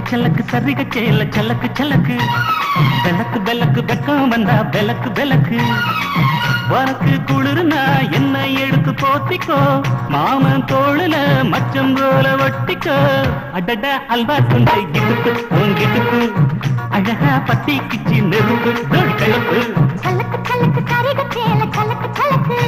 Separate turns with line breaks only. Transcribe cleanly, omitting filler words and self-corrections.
சலக்கு சரிக சேல சலக்கு சலக்கு பெலக்கு பெலக்கு வெக்கம் வந்தா பெலக்கு பெலக்கு உனக்கு குளிர்னா என்ன எடுத்து போத்திக்கோ மாமன் தோளுல மச்சம் போல ஒட்டிக்கோ அடட அல்வா துண்டை கிட்டுக்கு உங்கிட்டுக்கு அழகா பத்தி கிச்சி நெருப்பு கலப்பு
சலக்கு சலக்கு சரிக சேல சலக்கு சலக்கு